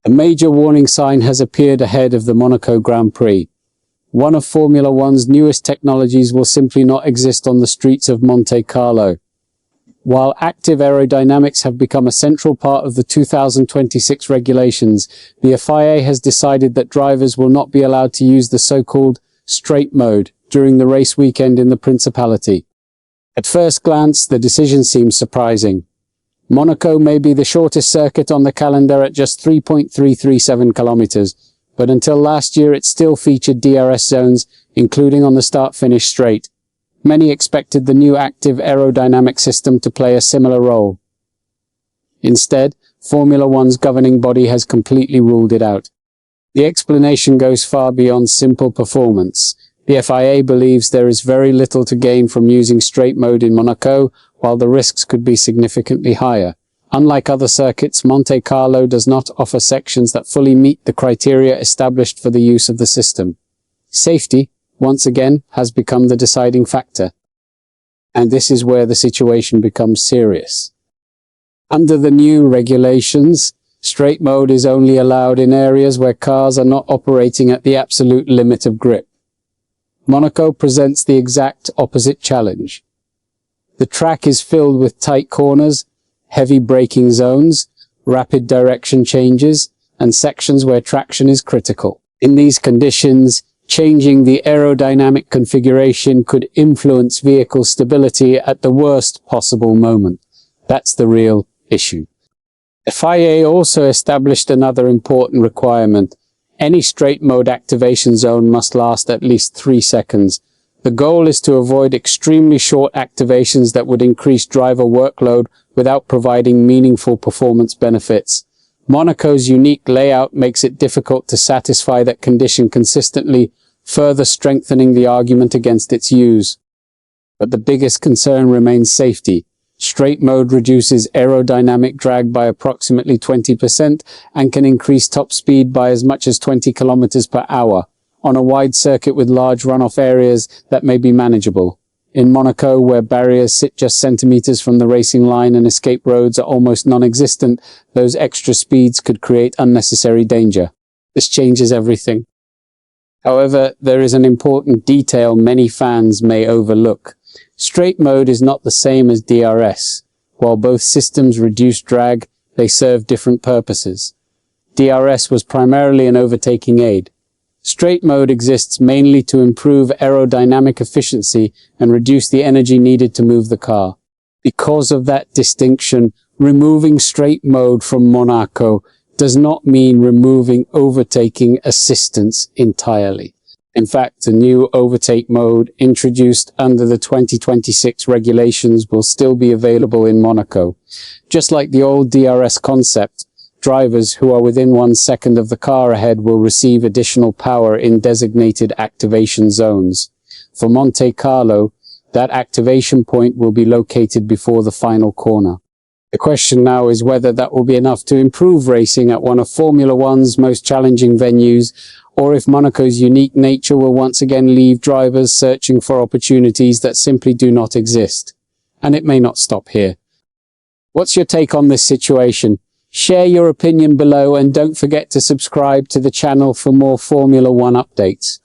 A major warning sign has appeared ahead of the Monaco Grand Prix. One of Formula One's newest technologies will simply not exist on the streets of Monte Carlo. While active aerodynamics have become a central part of the 2026 regulations, the FIA has decided that drivers will not be allowed to use the so-called straight mode during the race weekend in the Principality. At first glance, the decision seems surprising. Monaco may be the shortest circuit on the calendar at just 3.337 kilometers, but until last year it still featured DRS zones, including on the start-finish straight. Many expected the new active aerodynamic system to play a similar role. Instead, Formula One's governing body has completely ruled it out. The explanation goes far beyond simple performance. The FIA believes there is very little to gain from using straight mode in Monaco, while the risks could be significantly higher. Unlike other circuits, Monte Carlo does not offer sections that fully meet the criteria established for the use of the system. Safety, once again, has become the deciding factor. And this is where the situation becomes serious. Under the new regulations, straight mode is only allowed in areas where cars are not operating at the absolute limit of grip. Monaco presents the exact opposite challenge. The track is filled with tight corners, heavy braking zones, rapid direction changes, and sections where traction is critical. In these conditions, changing the aerodynamic configuration could influence vehicle stability at the worst possible moment. That's the real issue. FIA also established another important requirement. Any straight mode activation zone must last at least 3 seconds. The goal is to avoid extremely short activations that would increase driver workload without providing meaningful performance benefits. Monaco's unique layout makes it difficult to satisfy that condition consistently, further strengthening the argument against its use. But the biggest concern remains safety. Straight mode reduces aerodynamic drag by approximately 20% and can increase top speed by as much as 20 kilometers per hour. On a wide circuit with large runoff areas, that may be manageable. In Monaco, where barriers sit just centimeters from the racing line and escape roads are almost non-existent, those extra speeds could create unnecessary danger. This changes everything. However, there is an important detail many fans may overlook. Straight mode is not the same as DRS. While both systems reduce drag, they serve different purposes. DRS was primarily an overtaking aid. Straight mode exists mainly to improve aerodynamic efficiency and reduce the energy needed to move the car. Because of that distinction, removing straight mode from Monaco does not mean removing overtaking assistance entirely. In fact, the new overtake mode introduced under the 2026 regulations will still be available in Monaco. Just like the old DRS concept, drivers who are within 1 second of the car ahead will receive additional power in designated activation zones. For Monte Carlo, that activation point will be located before the final corner. The question now is whether that will be enough to improve racing at one of Formula One's most challenging venues, or if Monaco's unique nature will once again leave drivers searching for opportunities that simply do not exist. And it may not stop here. What's your take on this situation? Share your opinion below and don't forget to subscribe to the channel for more Formula One updates.